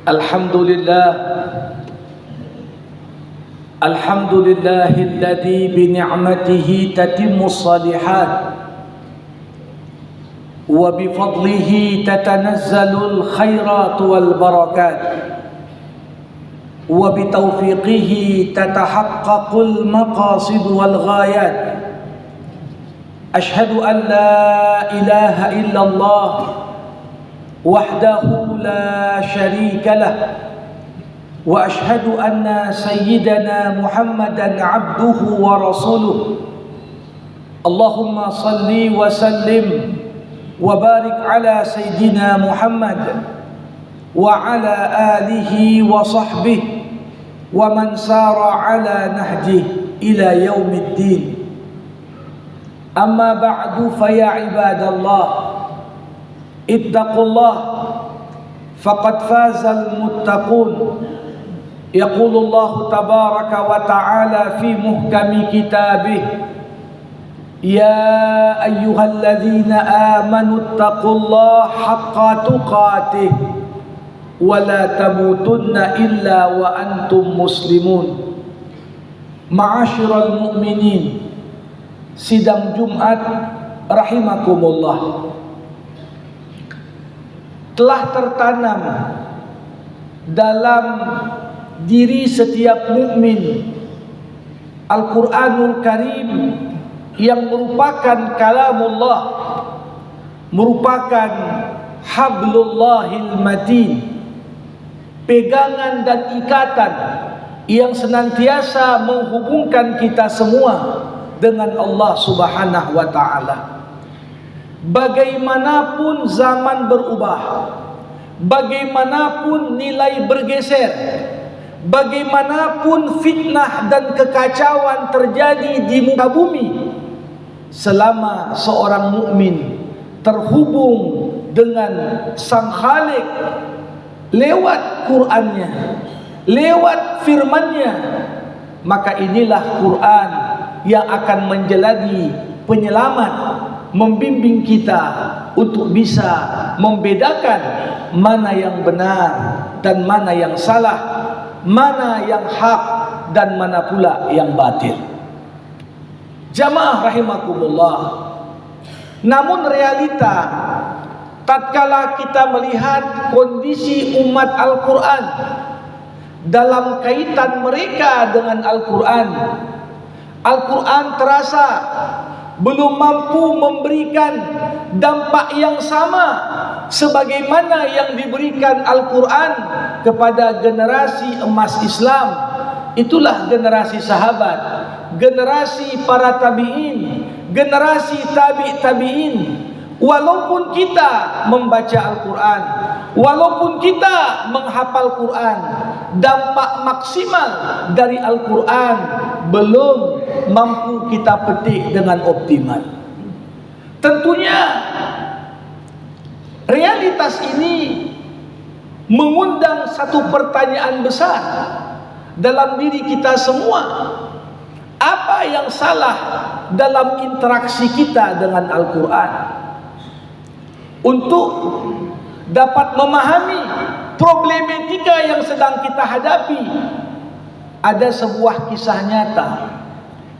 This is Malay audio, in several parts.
Alhamdulillah, alhamdulillahilladzi bi ni'matihi tatimmus shalihat wa bi fadlihi tatanazzalul khairat wal barakat wa bi taufiqihi tatahaqqaqul maqasid wal ghayat. Ashhadu an la ilaha illallah wahdahu la syarika lah wa ashhadu anna sayyidana Muhammadan abduhu wa rasuluh. Allahumma salli wa sallim wa barik ala sayyidina Muhammad wa ala alihi wa sahbihi wa man sara ala nahjihi ila yaumiddin. Amma ba'du, fa ya ibadallah, ittaqullah faqad fazal muttaqun. Yaqulullahu tabaraka wa ta'ala fi muhkami kitabih, ya ayyuhalladzina amanu ittaqullaha haqqa tuqatih wa la tamutunna illa wa antum muslimun. Ma'asyiral mu'minin, sidang Jumat rahimakumullah. Telah tertanam dalam diri setiap mukmin Al-Quranul Karim yang merupakan kalamullah, merupakan hablullahil matin, pegangan dan ikatan yang senantiasa menghubungkan kita semua dengan Allah Subhanahu wa ta'ala. Bagaimanapun zaman berubah, bagaimanapun nilai bergeser, bagaimanapun fitnah dan kekacauan terjadi di muka bumi, selama seorang mukmin terhubung dengan Sang Khalik lewat Qur'annya, lewat firman-Nya, maka inilah Qur'an yang akan menjadi penyelamat, membimbing kita untuk bisa membedakan mana yang benar dan mana yang salah, mana yang hak dan mana pula yang batil. Jamaah rahimakumullah. Namun realita tatkala kita melihat kondisi umat Al-Quran dalam kaitan mereka dengan Al-Quran, Al-Quran terasa belum mampu memberikan dampak yang sama sebagaimana yang diberikan Al-Quran kepada generasi emas Islam. Itulah generasi sahabat, generasi para tabi'in, generasi tabi'in. Walaupun kita membaca Al-Quran, walaupun kita menghafal Quran, dampak maksimal dari Al-Quran belum mampu kita petik dengan optimal. Tentunya realitas ini mengundang satu pertanyaan besar dalam diri kita semua. Apa yang salah dalam interaksi kita dengan Al-Quran? Untuk dapat memahami problematika yang sedang kita hadapi, ada sebuah kisah nyata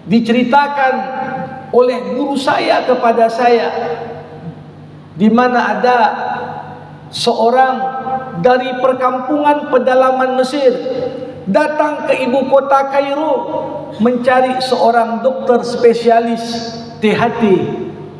diceritakan oleh guru saya kepada saya, di mana ada seorang dari perkampungan pedalaman Mesir datang ke ibu kota Kairo mencari seorang dokter spesialis THT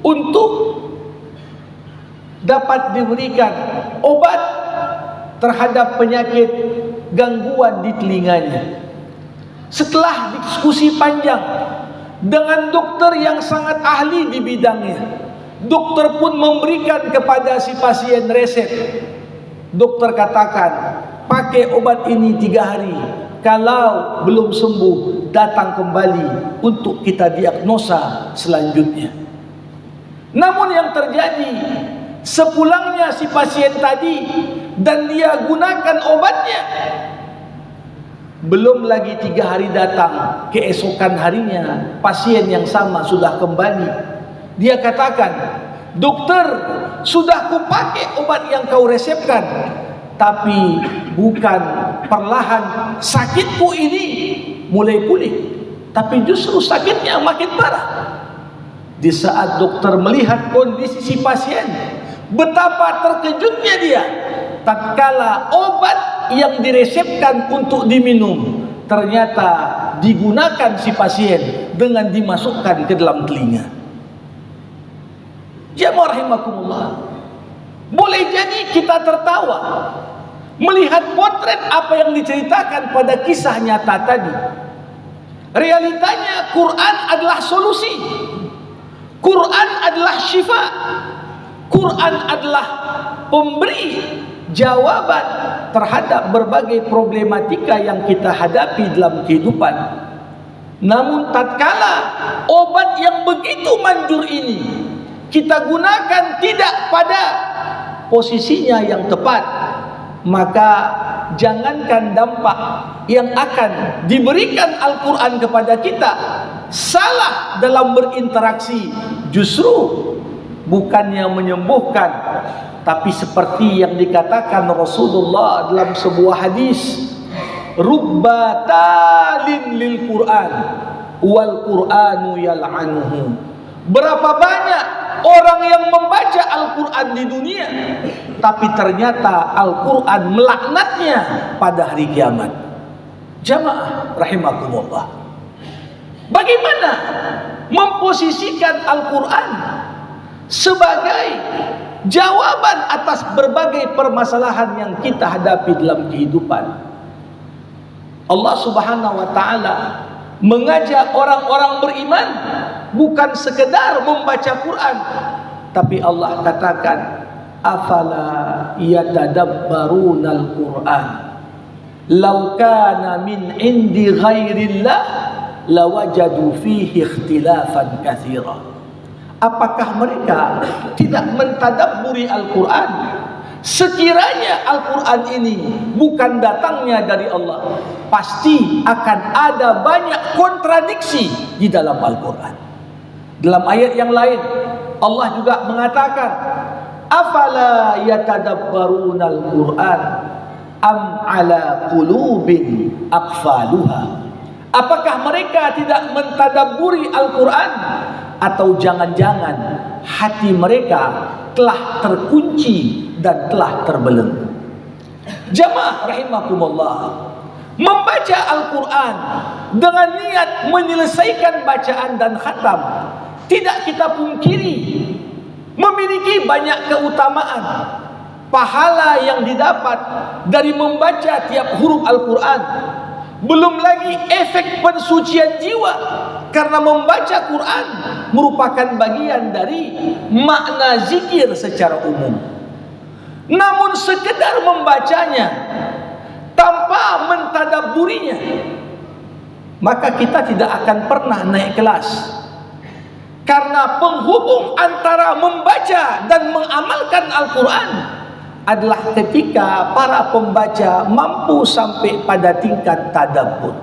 untuk dapat diberikan obat terhadap penyakit gangguan di telinganya. Setelah diskusi panjang dengan dokter yang sangat ahli di bidangnya, dokter pun memberikan kepada si pasien resep. Dokter katakan, pakai obat ini 3 hari. Kalau belum sembuh, datang kembali untuk kita diagnosa selanjutnya. Namun yang terjadi, sepulangnya si pasien tadi dan dia gunakan obatnya, belum lagi 3 hari datang, keesokan harinya pasien yang sama sudah kembali. Dia katakan, dokter, sudah kupakai obat yang kau resepkan, tapi bukan perlahan sakitku ini mulai pulih, tapi justru sakitnya makin parah. Di saat dokter melihat kondisi si pasien, betapa terkejutnya dia tatkala obat yang diresepkan untuk diminum ternyata digunakan si pasien dengan dimasukkan ke dalam telinga. Jamaah rahimakumullah, boleh jadi kita tertawa melihat potret apa yang diceritakan pada kisah nyata tadi. Realitanya Quran adalah solusi, Quran adalah syifa, Quran adalah pemberi jawaban terhadap berbagai problematika yang kita hadapi dalam kehidupan. Namun tatkala obat yang begitu manjur ini kita gunakan tidak pada posisinya yang tepat, maka jangankan dampak yang akan diberikan Al-Quran kepada kita salah dalam berinteraksi, justru bukannya menyembuhkan, tapi seperti yang dikatakan Rasulullah dalam sebuah hadis, rubba talin lil Quran wal Quranu yal'anuhu. Berapa banyak orang yang membaca Al-Quran di dunia, tapi ternyata Al-Quran melaknatnya pada hari kiamat. Jamaah rahimakumullah, bagaimana memposisikan Al-Quran sebagai jawaban atas berbagai permasalahan yang kita hadapi dalam kehidupan? Allah Subhanahu wa ta'ala mengajak orang-orang beriman bukan sekedar membaca Quran, tapi Allah katakan, afala yatadabbarunal Quran law kana min indi ghairillah lawajadu fihi ikhtilafan katsira. Apakah mereka tidak mentadabburi Al-Quran? Sekiranya Al-Quran ini bukan datangnya dari Allah, pasti akan ada banyak kontradiksi di dalam Al-Quran. Dalam ayat yang lain Allah juga mengatakan, afala yatadabbarunal Quran am ala qulubin aqfaluha. Apakah mereka tidak mentadabburi Al-Quran, atau jangan-jangan hati mereka telah terkunci dan telah terbelenggu? Jamaah rahimakumullah, membaca Al-Quran dengan niat menyelesaikan bacaan dan khatam tidak kita pungkiri memiliki banyak keutamaan. Pahala yang didapat dari membaca tiap huruf Al-Quran, belum lagi efek pensucian jiwa, karena membaca Quran merupakan bagian dari makna zikir secara umum. Namun sekedar membacanya tanpa mentadabburinya, maka kita tidak akan pernah naik kelas. Karena penghubung antara membaca dan mengamalkan Al-Quran adalah ketika para pembaca mampu sampai pada tingkat tadabbur.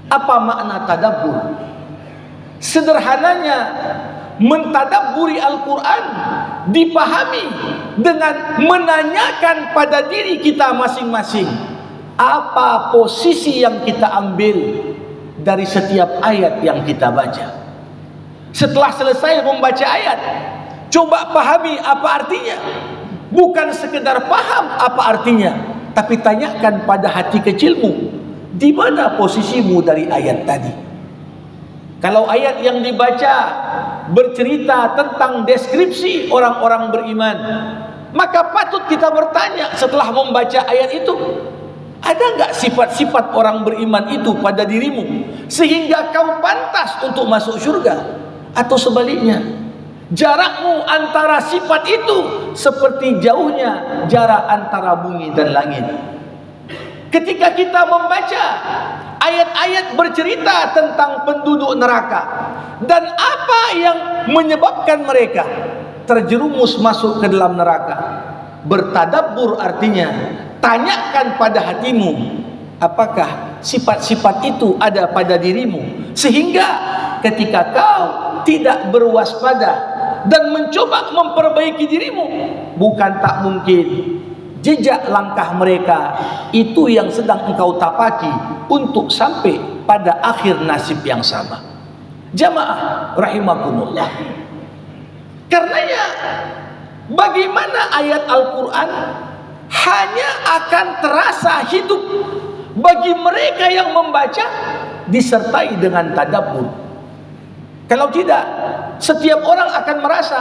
Apa makna tadabbur? Sederhananya, mentadabburi Al-Quran dipahami dengan menanyakan pada diri kita masing-masing, apa posisi yang kita ambil dari setiap ayat yang kita baca. Setelah selesai membaca ayat, coba pahami apa artinya. Bukan sekedar paham apa artinya, tapi tanyakan pada hati kecilmu, di mana posisimu dari ayat tadi. Kalau ayat yang dibaca bercerita tentang deskripsi orang-orang beriman, maka patut kita bertanya setelah membaca ayat itu, ada enggak sifat-sifat orang beriman itu pada dirimu sehingga kau pantas untuk masuk surga? Atau sebaliknya, jarakmu antara sifat itu seperti jauhnya jarak antara bumi dan langit. Ketika kita membaca ayat-ayat bercerita tentang penduduk neraka dan apa yang menyebabkan mereka terjerumus masuk ke dalam neraka, bertadabbur artinya tanyakan pada hatimu, apakah sifat-sifat itu ada pada dirimu, sehingga ketika kau tidak berwaspada dan mencoba memperbaiki dirimu, bukan tak mungkin jejak langkah mereka itu yang sedang engkau tapaki untuk sampai pada akhir nasib yang sama. Jamaah rahimakumullah. Karenanya bagaimana ayat Al-Quran hanya akan terasa hidup bagi mereka yang membaca disertai dengan tadabbur. Kalau tidak, setiap orang akan merasa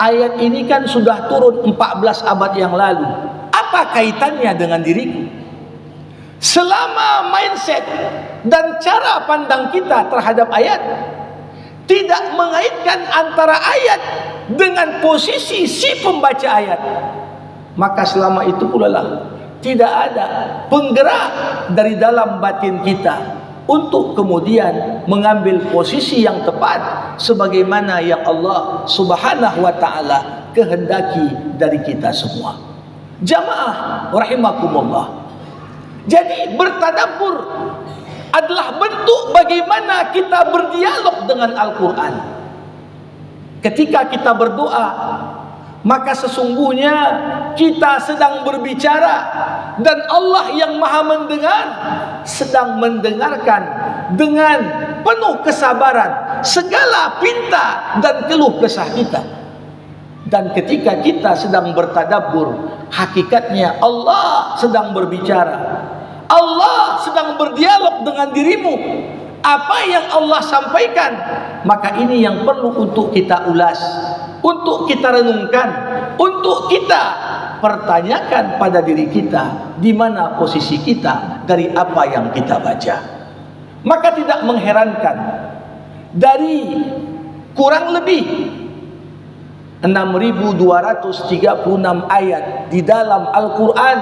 ayat ini kan sudah turun 14 abad yang lalu. Apa kaitannya dengan diriku? Selama mindset dan cara pandang kita terhadap ayat tidak mengaitkan antara ayat dengan posisi si pembaca ayat, maka selama itu pula lah tidak ada penggerak dari dalam batin kita untuk kemudian mengambil posisi yang tepat sebagaimana yang Allah Subhanahu wa taala kehendaki dari kita semua. Jamaah rahimakumullah. Jadi bertadabbur adalah bentuk bagaimana kita berdialog dengan Al-Quran. Ketika kita berdoa, maka sesungguhnya kita sedang berbicara dan Allah yang maha mendengar sedang mendengarkan dengan penuh kesabaran segala pinta dan keluh kesah kita. Dan ketika kita sedang bertadabbur, hakikatnya Allah sedang berbicara, Allah sedang berdialog dengan dirimu. Apa yang Allah sampaikan, maka ini yang perlu untuk kita ulas, untuk kita renungkan, untuk kita pertanyakan pada diri kita, di mana posisi kita dari apa yang kita baca. Maka tidak mengherankan dari kurang lebih 6.236 ayat di dalam Al-Quran,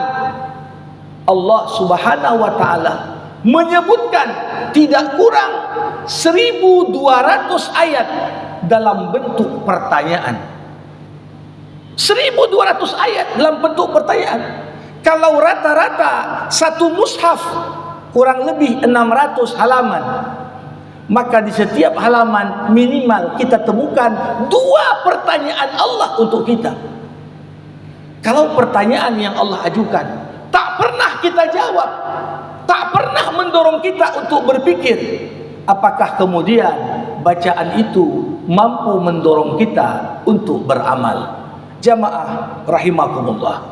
Allah Subhanahu wa ta'ala menyebutkan tidak kurang 1.200 ayat dalam bentuk pertanyaan. 1.200 ayat dalam bentuk pertanyaan. Kalau rata-rata satu mushaf kurang lebih 600 halaman, maka di setiap halaman minimal kita temukan 2 pertanyaan Allah untuk kita. Kalau pertanyaan yang Allah ajukan tak pernah kita jawab, tak pernah mendorong kita untuk berpikir, apakah kemudian bacaan itu mampu mendorong kita untuk beramal? Jamaah rahimakumullah.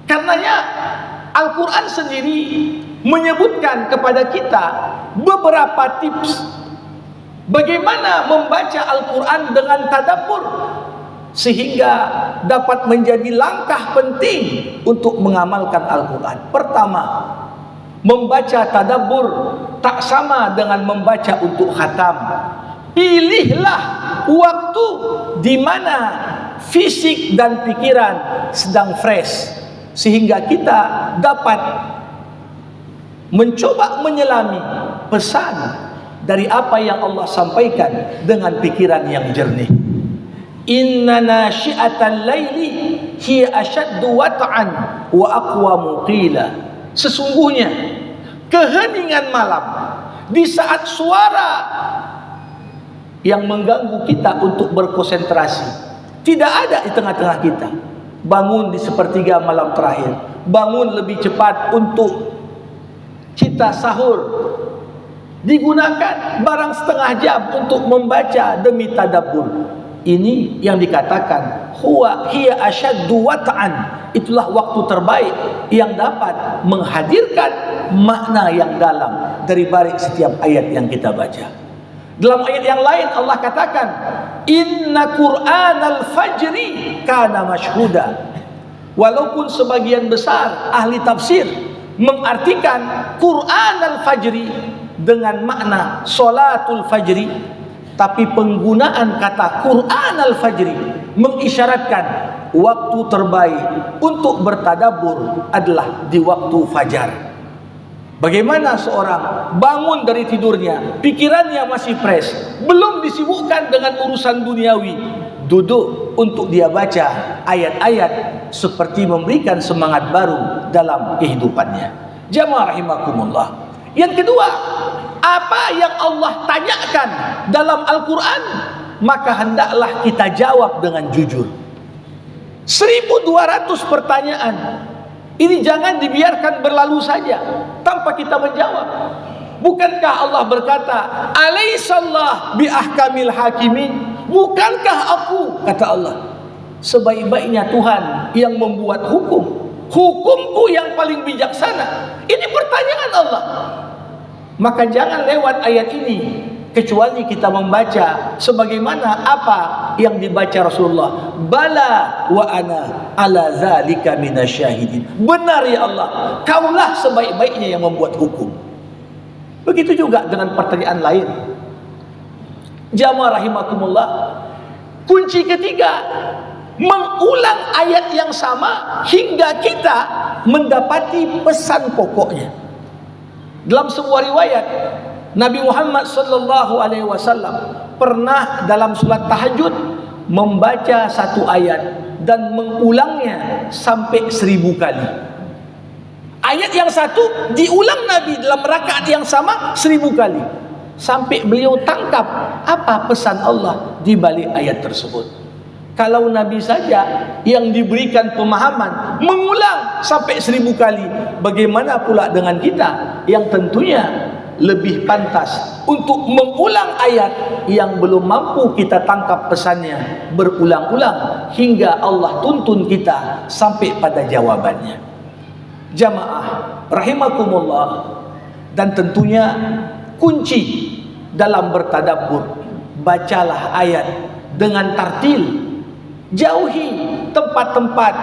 Karenanya Al-Quran sendiri menyebutkan kepada kita beberapa tips bagaimana membaca Al-Quran dengan tadabbur sehingga dapat menjadi langkah penting untuk mengamalkan Al-Quran. Pertama, membaca tadabbur tak sama dengan membaca untuk khatam. Pilihlah waktu di mana fisik dan pikiran sedang fresh, sehingga kita dapat mencoba menyelami pesan dari apa yang Allah sampaikan dengan pikiran yang jernih. Inna nasyi'atal laili hiya ashaddu wat'an wa aqwamu qila. Sesungguhnya keheningan malam, di saat suara yang mengganggu kita untuk berkonsentrasi tidak ada di tengah-tengah kita. Bangun di sepertiga malam terakhir, bangun lebih cepat untuk kita sahur, digunakan barang setengah jam untuk membaca demi tadabbur. Ini yang dikatakan huwa hiya ashaddu wat'an, itulah waktu terbaik yang dapat menghadirkan makna yang dalam dari balik setiap ayat yang kita baca. Dalam ayat yang lain Allah katakan inna qur'anal fajri kana mashhuda. Walaupun sebagian besar ahli tafsir mengartikan Qur'anal fajri dengan makna salatul fajri, tapi penggunaan kata Quran al-Fajri mengisyaratkan waktu terbaik untuk bertadabbur adalah di waktu fajar. Bagaimana seorang bangun dari tidurnya, pikirannya masih fresh, belum disibukkan dengan urusan duniawi, duduk untuk dia baca ayat-ayat seperti memberikan semangat baru dalam kehidupannya. Jamaah rahimakumullah. Yang kedua, apa yang Allah tanyakan dalam Al-Quran, maka hendaklah kita jawab dengan jujur. 1.200 pertanyaan Ini jangan dibiarkan berlalu saja tanpa kita menjawab. Bukankah Allah berkata, "Alaihissallah bi ahkamil hakimin?" Bukankah aku, kata Allah, sebaik-baiknya Tuhan yang membuat hukum, hukumku yang paling bijaksana? Ini pertanyaan Allah. Maka jangan lewat ayat ini kecuali kita membaca sebagaimana apa yang dibaca Rasulullah. Bala wa ana ala zalika minasyahidin. Benar ya Allah, kaulah sebaik-baiknya yang membuat hukum. Begitu juga dengan pertanyaan lain. Jamaah rahimakumullah, kunci ketiga, mengulang ayat yang sama hingga kita mendapati pesan pokoknya. Dalam sebuah riwayat, Nabi Muhammad sallallahu alaihi wasallam pernah dalam salat tahajud membaca satu ayat dan mengulangnya sampai 1000 kali. Ayat yang satu diulang Nabi dalam rakaat yang sama 1000 kali, sampai beliau tangkap apa pesan Allah di balik ayat tersebut. Kalau Nabi saja yang diberikan pemahaman mengulang sampai 1000 kali, bagaimana pula dengan kita yang tentunya lebih pantas untuk mengulang ayat yang belum mampu kita tangkap pesannya berulang-ulang hingga Allah tuntun kita sampai pada jawabannya. Jamaah rahimakumullah, dan tentunya kunci dalam bertadabbur, bacalah ayat dengan tartil. Jauhi tempat-tempat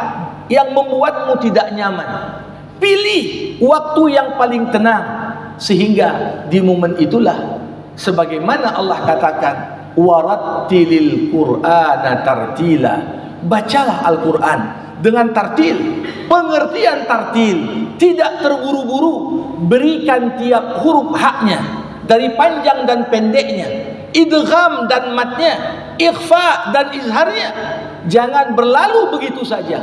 yang membuatmu tidak nyaman. Pilih waktu yang paling tenang, sehingga di momen itulah sebagaimana Allah katakan, warattilil qur'ana tartila. Bacalah Al-Qur'an dengan tartil. Pengertian tartil, tidak terburu-buru, berikan tiap huruf haknya, dari panjang dan pendeknya, idgham dan matnya, ikhfa dan izharnya. Jangan berlalu begitu saja.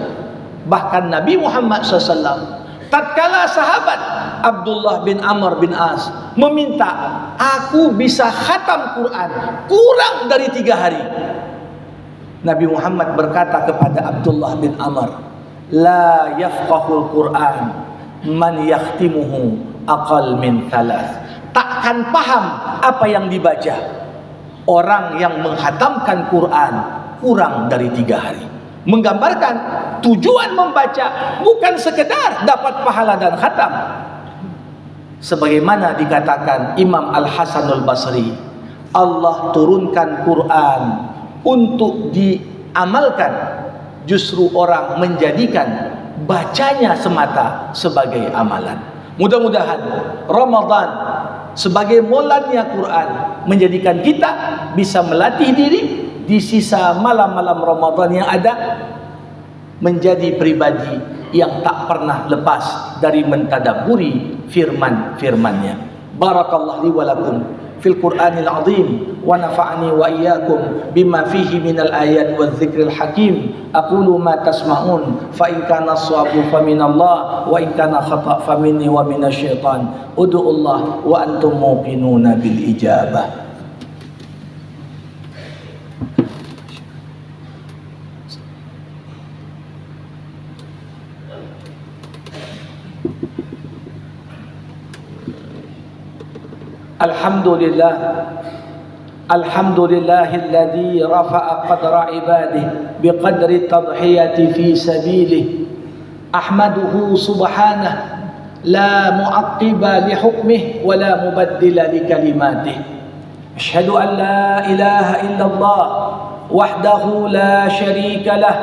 Bahkan Nabi Muhammad SAW, tatkala sahabat Abdullah bin Amr bin As meminta, aku bisa khatam Quran kurang dari 3 hari, Nabi Muhammad berkata kepada Abdullah bin Amr, la yafqahul Quran man yakhtimuhu aqal min 3. Takkan paham apa yang dibaca orang yang menghatamkan Quran kurang dari 3 hari. Menggambarkan tujuan membaca bukan sekedar dapat pahala dan khatam. Sebagaimana dikatakan Imam Al-Hasanul Basri, Allah turunkan Quran untuk diamalkan, justru orang menjadikan bacanya semata sebagai amalan. Mudah-mudahan Ramadan sebagai mulanya Quran menjadikan kita bisa melatih diri di sisa malam-malam Ramadan yang ada menjadi pribadi yang tak pernah lepas dari mentadabburi firman-firmannya. Barakallahu li wa lakum fil Qur'anil azim wa nafa'ani wa iyyakum bima fihi minal ayat wadh dzikril hakim. Aqulu ma tasma'un fa in kana as-sawabu fa minallah wa in kana khata' fa minni wa minasyaitan. Ud'uullah wa antum muqinuna bil ijabah. Alhamdulillah, alhamdulillahilladzi rafa'a qadra ibadihi biqadri tadhiyati fi sabilihi. Ahmaduhu subhanahu la mu'aqqiba li hukmihi wa la mubaddila li kalimatihi. Asyhadu an la ilaha illallah wahdahu la syarika lah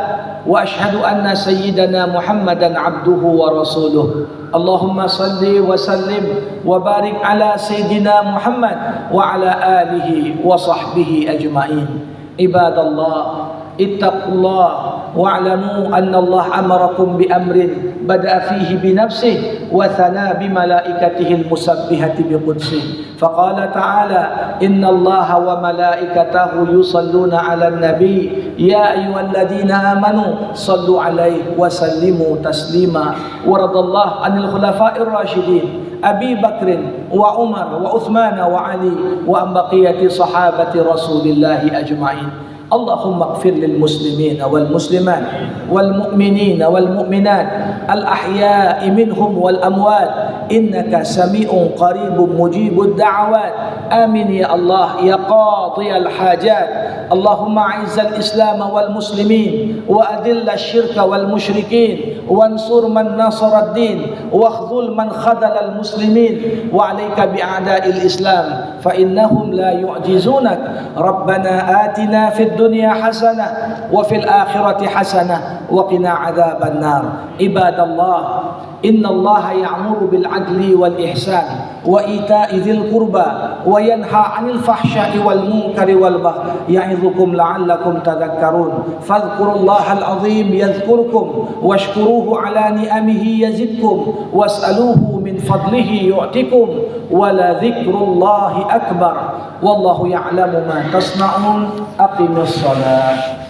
wa asyhadu anna sayyidana Muhammadan abduhu wa rasuluh. Allahumma salli wa sallim wa barik ala sayyidina Muhammad wa ala alihi wa sahbihi ajma'in. Ibadallah, ittaqullah wa'lamu anna Allah amarakum bi amrin bada'a fihi bi nafsihi wa thana bi malaikatihi al-musabbihati bi qudsihi. Faqala ta'ala, inna Allah wa malaikatahu yusalluna 'alan nabi ya ayyuhalladhina amanu sallu 'alaihi wa sallimu taslima. Wa radallahu 'anil khulafa'ir rasyidin Abi Bakrin wa Umar wa Uthman wa Ali wa an baqiyati sahabati Rasulillah ajma'in. Allahumma ighfir lil muslimin wal muslimat wal mu'minin wal mu'minat al ahya'i minhum wal amwat innaka sami'un qaribun mujibud da'awat amin ya Allah ya qadiyal hajat. Allahumma a'izzal islam wal muslimin wa adilla syirka wal musyrikin wansur man nasara ad-din wakhdhul man khadala al muslimin wa 'alaika bi a'da'il islam fa innahum la yu'jizunak. Rabbana atina fid dunya hasanah wa fil akhirati hasanah wa qina 'adzaban nar. Ibadallah, innallaha ya'muru bil 'adli wal ihsan wa ita'i dzil qurba wa yanha 'anil fahsya'i wal munkari wal baghi ya'idzukum la'allakum tadhakkarun. Fadhkurullahal 'azim yadhkurkum washkuruhu 'ala ni'amihi yazidkum was'aluhu min fadlihi yu'tikum wa la dzikrullahi akbar wallahu ya'lamu ma tasna'un. Aqimus shalah.